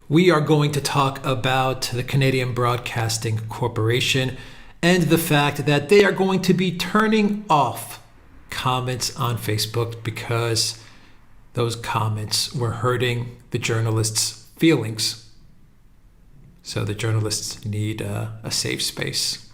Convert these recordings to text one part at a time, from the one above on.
We are going to talk about the Canadian Broadcasting Corporation and the fact that they are going to be turning off comments on Facebook because those comments were hurting the journalists' feelings. So the journalists need a safe space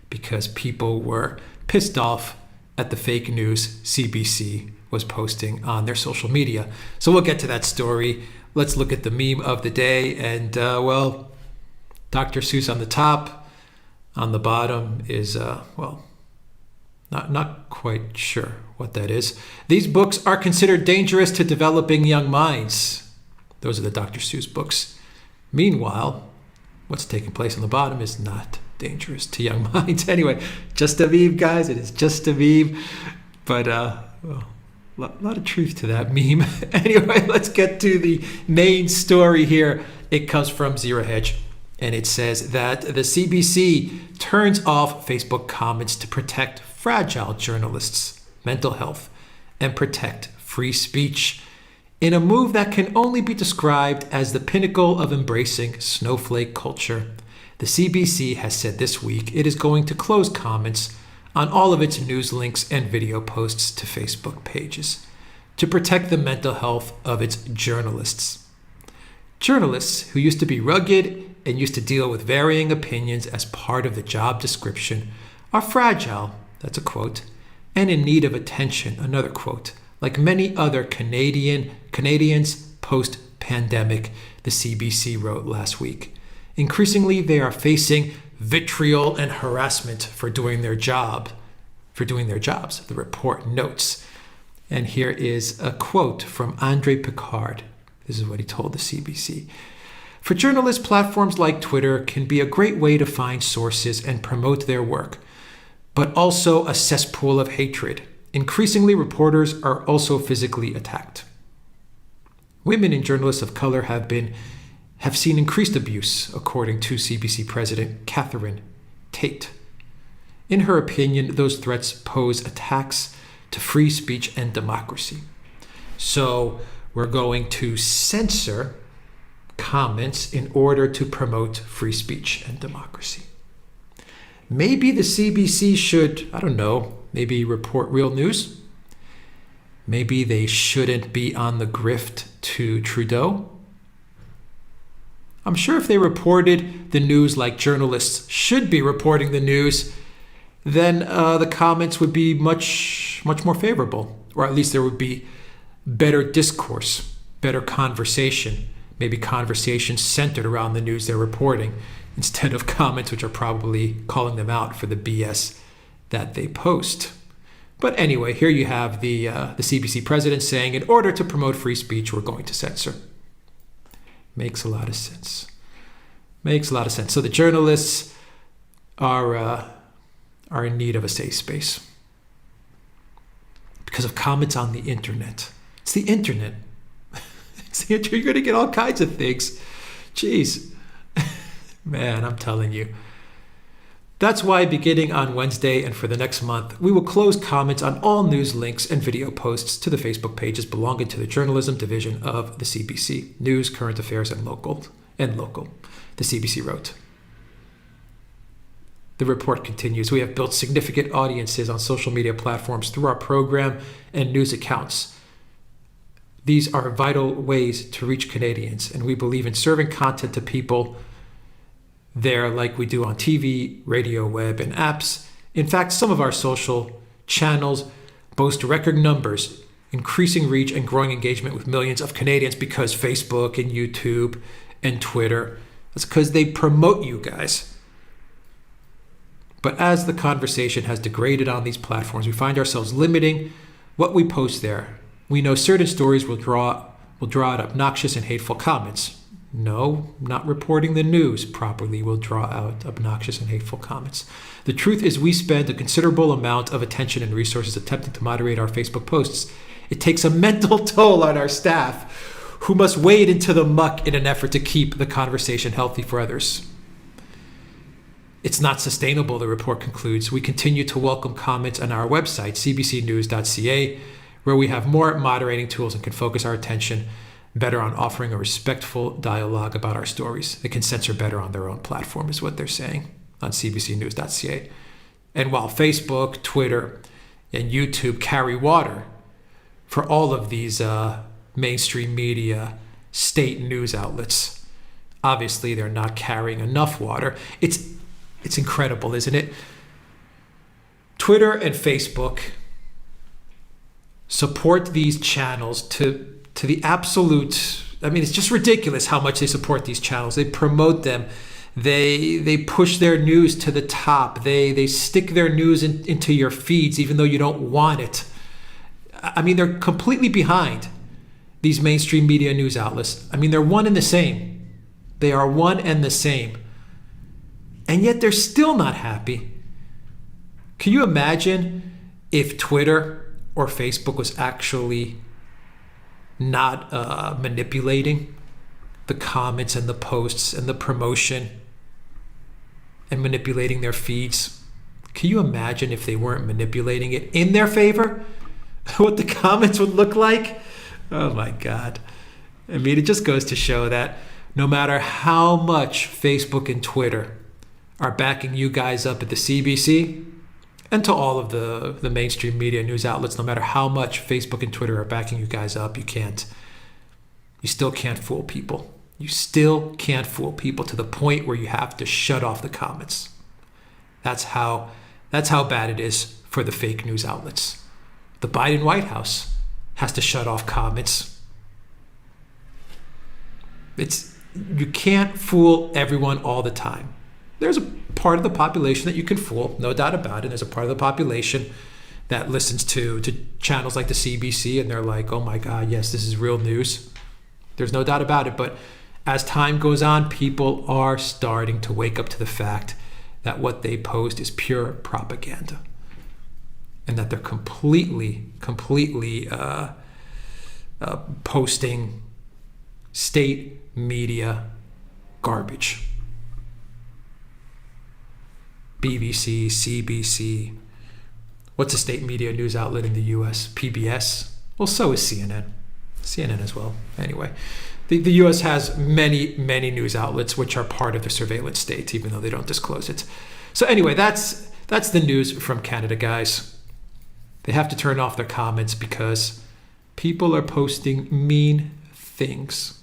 because people were pissed off at the fake news CBC was posting on their social media. So we'll get to that story. Let's look at the meme of the day. And, Dr. Seuss on the top. On the bottom is, not quite sure what that is. These books are considered dangerous to developing young minds. Those are the Dr. Seuss books. Meanwhile, what's taking place on the bottom is not dangerous to young minds. Anyway, just a meme, guys. It is just a meme. But, a lot of truth to that meme. Anyway, let's get to the main story here. It comes from Zero Hedge, and it says that the CBC turns off Facebook comments to protect fragile journalists' mental health and protect free speech in a move that can only be described as the pinnacle of embracing snowflake culture. The CBC has said this week it is going to close comments on all of its news links and video posts to Facebook pages to protect the mental health of its journalists. Journalists who used to be rugged and used to deal with varying opinions as part of the job description are fragile, that's a quote, and in need of attention, another quote, like many other Canadians post-pandemic, the CBC wrote last week. Increasingly, they are facing vitriol and harassment for doing their jobs, the report notes. And here is a quote from Andre Picard. This is what he told the CBC. For journalists, platforms like Twitter can be a great way to find sources and promote their work, but also a cesspool of hatred. Increasingly, reporters are also physically attacked. Women and journalists of color have seen increased abuse, according to CBC President Catherine Tate. In her opinion, those threats pose attacks to free speech and democracy. So we're going to censor comments in order to promote free speech and democracy. Maybe the CBC should, maybe report real news. Maybe they shouldn't be on the grift to Trudeau. I'm sure if they reported the news like journalists should be reporting the news, then the comments would be much more favorable, or at least there would be better discourse, better conversation, maybe conversation centered around the news they're reporting, instead of comments which are probably calling them out for the BS that they post. But anyway, here you have the CBC president saying, in order to promote free speech, we're going to censor. Makes a lot of sense. So the journalists are in need of a safe space because of comments on the internet. It's the internet. You're going to get all kinds of things. Jeez. Man, I'm telling you. That's why beginning on Wednesday and for the next month, we will close comments on all news links and video posts to the Facebook pages belonging to the journalism division of the CBC, News, Current Affairs, and Local, the CBC wrote. The report continues, we have built significant audiences on social media platforms through our program and news accounts. These are vital ways to reach Canadians, and we believe in serving content to people there like we do on TV, radio, web, and apps. In fact, some of our social channels boast record numbers, increasing reach and growing engagement with millions of Canadians because Facebook and YouTube and Twitter, that's because they promote you guys. But as the conversation has degraded on these platforms, we find ourselves limiting what we post there. We know certain stories will draw out obnoxious and hateful comments. No, not reporting the news properly will draw out obnoxious and hateful comments. The truth is we spend a considerable amount of attention and resources attempting to moderate our Facebook posts. It takes a mental toll on our staff who must wade into the muck in an effort to keep the conversation healthy for others. It's not sustainable, the report concludes. We continue to welcome comments on our website, cbcnews.ca, where we have more moderating tools and can focus our attention better on offering a respectful dialogue about our stories. They can censor better on their own platform, is what they're saying on cbcnews.ca. And while Facebook, Twitter, and YouTube carry water for all of these mainstream media, state news outlets, obviously they're not carrying enough water. It's incredible, isn't it? Twitter and Facebook support these channels to the absolute, I mean, it's just ridiculous how much they support these channels. They promote them. They push their news to the top. They stick their news into your feeds even though you don't want it. I mean, they're completely behind these mainstream media news outlets. I mean, they're one and the same. They are one and the same. And yet they're still not happy. Can you imagine if Twitter or Facebook was actually not manipulating the comments and the posts and the promotion and manipulating their feeds? Can you imagine if they weren't manipulating it in their favor? What the comments would look like? Oh my God. I mean, it just goes to show that no matter how much Facebook and Twitter are backing you guys up at the CBC, and to all of the mainstream media news outlets, no matter how much Facebook and Twitter are backing you guys up, you still can't fool people. You still can't fool people to the point where you have to shut off the comments. That's how bad it is for the fake news outlets. The Biden White House has to shut off comments. You can't fool everyone all the time. There's a part of the population that you can fool, no doubt about it. There's a part of the population that listens to channels like the CBC and they're like, oh my God, yes, this is real news. There's no doubt about it. But as time goes on, people are starting to wake up to the fact that what they post is pure propaganda and that they're completely posting state media garbage. BBC, CBC. What's a state media news outlet in the US? PBS. Well, so is CNN. CNN as well. Anyway, the US has many news outlets which are part of the surveillance state, even though they don't disclose it. So anyway, that's the news from Canada, guys. They have to turn off their comments because people are posting mean things.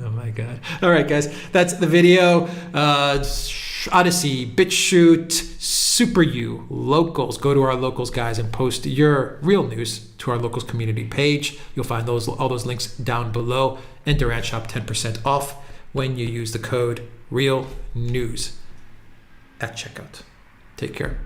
Oh my God. All right, guys, that's the video. Odyssey, BitChute, SuperU, Locals. Go to our Locals, guys, and post your real news to our Locals community page. You'll find all those links down below. And Durant Shop 10% off when you use the code REALNEWS at checkout. Take care.